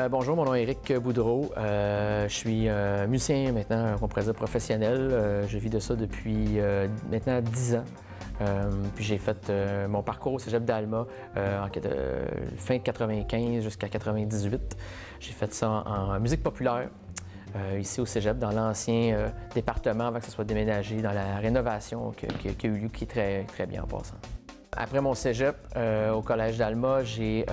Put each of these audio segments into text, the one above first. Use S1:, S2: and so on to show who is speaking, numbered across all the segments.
S1: Bonjour, mon nom est Éric Boudreau. Je suis musicien maintenant, on pourrait dire professionnel. Je vis de ça depuis maintenant 10 ans. Puis j'ai fait mon parcours au Cégep d'Alma fin de 95 jusqu'à 98. J'ai fait ça en musique populaire. Ici au Cégep, dans l'ancien département, avant que ça soit déménagé, dans la rénovation qui a eu lieu, qui est très bien en passant. Après mon cégep, au Collège d'Alma, j'ai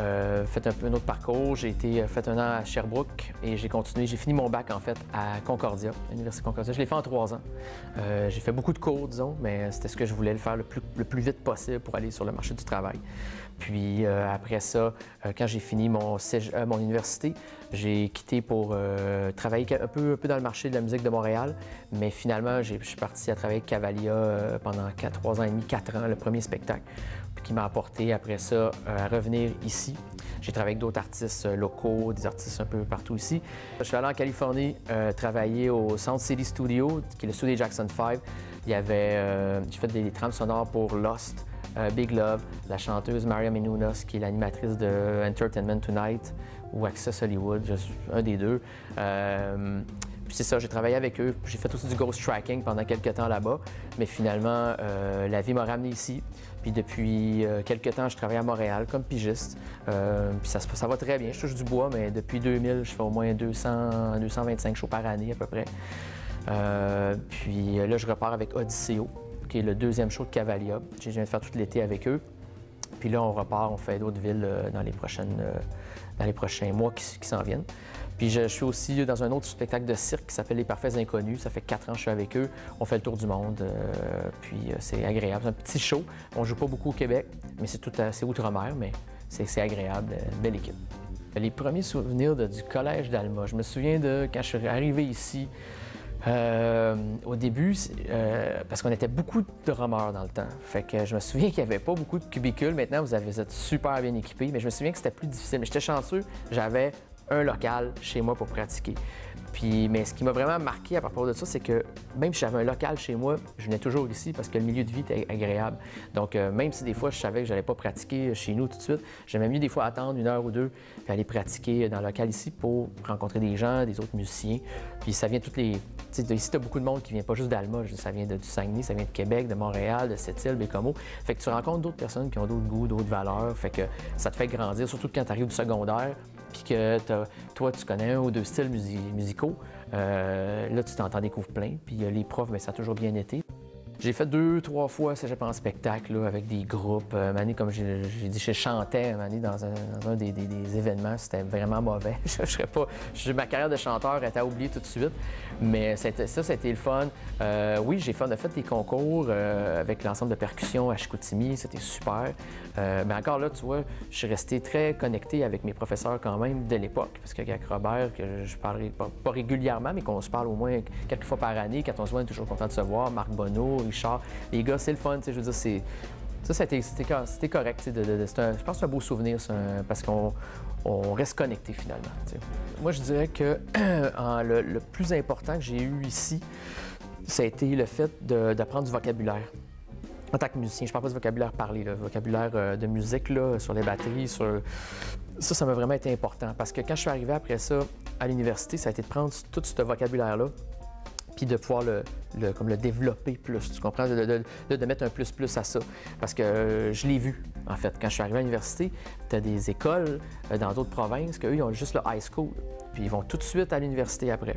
S1: fait un autre parcours. J'ai fait un an à Sherbrooke et j'ai continué. J'ai fini mon bac, en fait, à Concordia, à l'Université Concordia. Je l'ai fait en 3 ans. J'ai fait beaucoup de cours, disons, mais c'était ce que je voulais, le faire le plus vite possible pour aller sur le marché du travail. Puis après ça, quand j'ai fini mon université, j'ai quitté pour travailler un peu dans le marché de la musique de Montréal. Mais finalement, je suis parti à travailler avec Cavalia pendant 3 ans et demi, 4 ans, le premier spectacle, qui m'a apporté après ça à revenir ici. J'ai travaillé avec d'autres artistes locaux, des artistes un peu partout ici. Je suis allé en Californie travailler au Sound City Studio, qui est le studio Jackson 5. J'ai fait des trames sonores pour Lost, Big Love, la chanteuse Maria Menounos, qui est l'animatrice de Entertainment Tonight ou Access Hollywood, un des deux. Puis c'est ça, j'ai travaillé avec eux. J'ai fait aussi du ghost tracking pendant quelques temps là-bas. Mais finalement, la vie m'a ramené ici. Puis depuis quelques temps, je travaille à Montréal comme pigiste. Puis ça va très bien. Je touche du bois, mais depuis 2000, je fais au moins 225 shows par année à peu près. Puis là, je repars avec Odysseo, qui est le 2e show de Cavalia. Je viens de faire tout l'été avec eux. Puis là, on repart, on fait d'autres villes dans les prochains mois qui s'en viennent. Puis je suis aussi dans un autre spectacle de cirque qui s'appelle Les Parfaits Inconnus. Ça fait 4 ans que je suis avec eux. On fait le tour du monde, puis c'est agréable. C'est un petit show. On joue pas beaucoup au Québec, mais c'est outre-mer, mais c'est agréable, belle équipe. Les premiers souvenirs du Collège d'Alma, je me souviens de quand je suis arrivé ici. Au début, parce qu'on était beaucoup de drummers dans le temps. Fait que je me souviens qu'il n'y avait pas beaucoup de cubicules. Maintenant, vous êtes super bien équipés, mais je me souviens que c'était plus difficile. Mais j'étais chanceux, j'avais un local chez moi pour pratiquer. Mais ce qui m'a vraiment marqué à propos de ça, c'est que même si j'avais un local chez moi, je venais toujours ici parce que le milieu de vie était agréable. Donc, même si des fois, je savais que je n'allais pas pratiquer chez nous tout de suite, j'aimais mieux des fois attendre 1 heure ou 2 puis aller pratiquer dans le local ici pour rencontrer des gens, des autres musiciens. Puis ça vient toutes les... Ici, tu as beaucoup de monde qui vient pas juste d'Alma, ça vient du Saguenay, ça vient de Québec, de Montréal, de Sept-Îles, Bécomo. Fait que tu rencontres d'autres personnes qui ont d'autres goûts, d'autres valeurs. Fait que ça te fait grandir, surtout quand tu arrives du secondaire, puis que toi, tu connais 1 ou 2 styles musicaux. Là, tu t'en découvres plein. Puis les profs, bien, ça a toujours bien été. J'ai fait 2-3 fois cégep en spectacle là, avec des groupes. Comme j'ai dit, je chantais dans un des événements. C'était vraiment mauvais. Ma carrière de chanteur était à oublier tout de suite. Mais ça a été le fun. Oui, on a fait des concours avec l'ensemble de percussion à Chicoutimi. C'était super. Mais encore là, tu vois, je suis resté très connecté avec mes professeurs quand même de l'époque. Parce qu'avec Robert, que je parlerai pas régulièrement, mais qu'on se parle au moins quelques fois par année. Quand on se voit, on est toujours content de se voir. Marc Bonneau, Richard, les gars, c'est le fun. Je veux dire, c'était correct. Je pense que c'est un beau souvenir, parce qu'on reste connecté finalement. T'sais. Moi, je dirais que le plus important que j'ai eu ici, ça a été le fait d'apprendre du vocabulaire. En tant que musicien, je parle pas du vocabulaire parlé, le vocabulaire de musique là, sur les batteries, ça m'a vraiment été important. Parce que quand je suis arrivé après ça à l'université, ça a été de prendre tout ce vocabulaire-là puis de pouvoir le développer plus, tu comprends? De mettre un plus à ça. Parce que je l'ai vu, en fait. Quand je suis arrivé à l'université, tu as des écoles dans d'autres provinces qu'eux, ils ont juste le high school. Puis ils vont tout de suite à l'université après.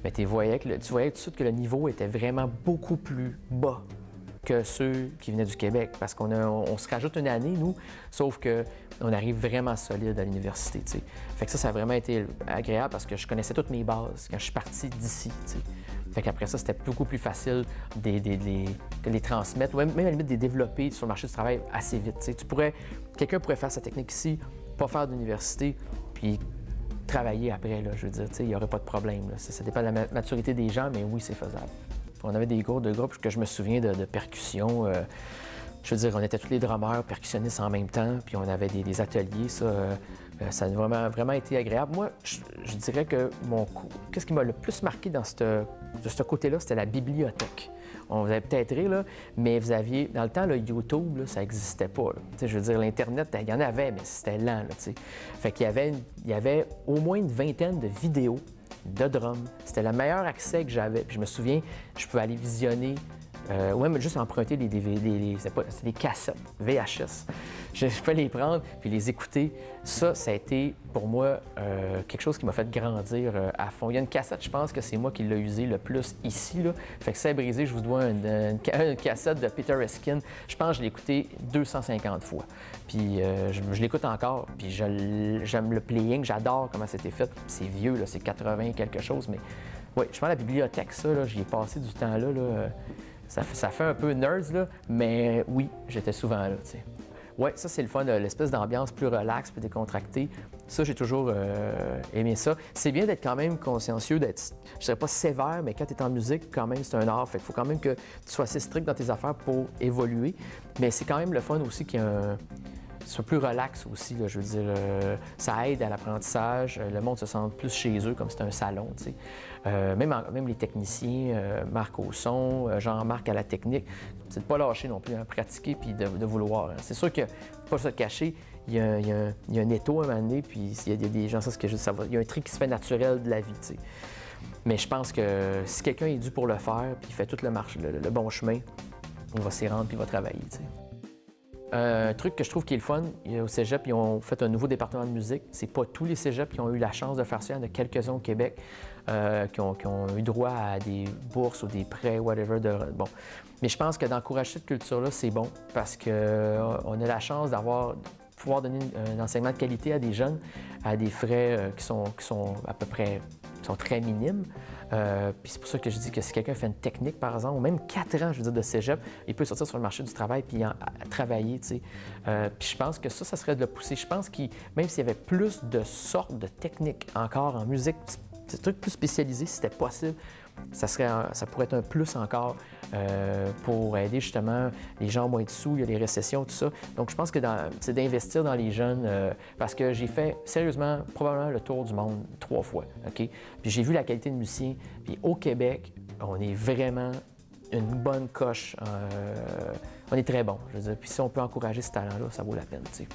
S1: Mais tu voyais tout de suite que le niveau était vraiment beaucoup plus bas que ceux qui venaient du Québec. Parce qu'on se rajoute une année, nous, sauf qu'on arrive vraiment solide à l'université, tu sais. Fait que ça a vraiment été agréable parce que je connaissais toutes mes bases quand je suis parti d'ici, tu sais. Fait qu'après ça, c'était beaucoup plus facile de les transmettre, ou même à la limite de les développer sur le marché du travail assez vite, tu sais. Quelqu'un pourrait faire sa technique ici, pas faire d'université, puis travailler après, là, je veux dire, tu sais, il n'y aurait pas de problème, là. Ça dépend de la maturité des gens, mais oui, c'est faisable. On avait des cours de groupe que je me souviens de percussion. je veux dire, on était tous les drummers, percussionnistes en même temps, puis on avait des ateliers, ça a vraiment été agréable. Moi, je dirais que qu'est-ce qui m'a le plus marqué de ce côté-là, c'était la bibliothèque. On vous avez peut-être ri, là, mais vous aviez, dans le temps, le YouTube, là, ça n'existait pas. Je veux dire, l'Internet, il y en avait, mais c'était lent. Là, fait qu'il y avait au moins une vingtaine de vidéos de drum. C'était le meilleur accès que j'avais. Puis je me souviens, je pouvais aller visionner, ouais, mais juste emprunter les DVD, c'était des cassettes VHS. Je peux les prendre puis les écouter. Ça a été pour moi quelque chose qui m'a fait grandir à fond. Il y a une cassette, je pense que c'est moi qui l'ai usée le plus ici. Là. Fait que c'est brisé, je vous dois une cassette de Peter Erskine. Je pense que je l'ai écouté 250 fois. Puis je l'écoute encore. Puis j'aime le playing, j'adore comment c'était fait. C'est vieux, c'est 80 quelque chose, mais oui, je pense la bibliothèque, ça, j'y ai passé du temps là. Ça fait un peu nerds, là, mais oui, j'étais souvent là, tu sais. Oui, ça, c'est le fun, l'espèce d'ambiance plus relaxe, plus décontractée. Ça, j'ai toujours aimé ça. C'est bien d'être quand même consciencieux, d'être, je dirais pas sévère, mais quand tu es en musique, quand même, c'est un art. Fait qu'il faut quand même que tu sois assez strict dans tes affaires pour évoluer. Mais c'est quand même le fun aussi qu'il y ait soit plus relax aussi, là, je veux dire, ça aide à l'apprentissage, le monde se sent plus chez eux comme c'est un salon, tu sais. Même les techniciens, Marc au son, Jean-Marc à la technique, c'est de ne pas lâcher non plus, hein, pratiquer puis de vouloir. Hein. C'est sûr que, pas se cacher, il y a un étau à un moment donné, puis il y a des gens, il y a un tri qui se fait naturel de la vie, tu sais. Mais je pense que si quelqu'un est dû pour le faire, puis il fait tout le bon chemin, il va s'y rendre puis il va travailler, tu sais. Un truc que je trouve qui est le fun, au cégep, ils ont fait un nouveau département de musique. C'est pas tous les cégeps qui ont eu la chance de faire ça. Il y en a quelques-uns au Québec qui ont eu droit à des bourses ou des prêts, whatever. Bon. Mais je pense que d'encourager cette culture-là, c'est bon parce qu'on a la chance pouvoir donner un enseignement de qualité à des jeunes à des frais qui sont à peu près très minimes. Puis c'est pour ça que je dis que si quelqu'un fait une technique, par exemple, ou même 4 ans, je veux dire, de cégep, il peut sortir sur le marché du travail puis travailler, tu sais. Puis je pense que ça serait de le pousser. Je pense que même s'il y avait plus de sortes de techniques encore en musique, des trucs plus spécialisés, si c'était possible, ça pourrait être un plus encore pour aider justement les gens moins de sous, il y a les récessions, tout ça. Donc je pense que c'est d'investir dans les jeunes parce que j'ai fait sérieusement probablement le tour du monde 3 fois, OK? Puis j'ai vu la qualité de musicien, puis au Québec, on est vraiment une bonne coche, on est très bon, je veux dire. Puis si on peut encourager ce talent-là, ça vaut la peine, tu sais.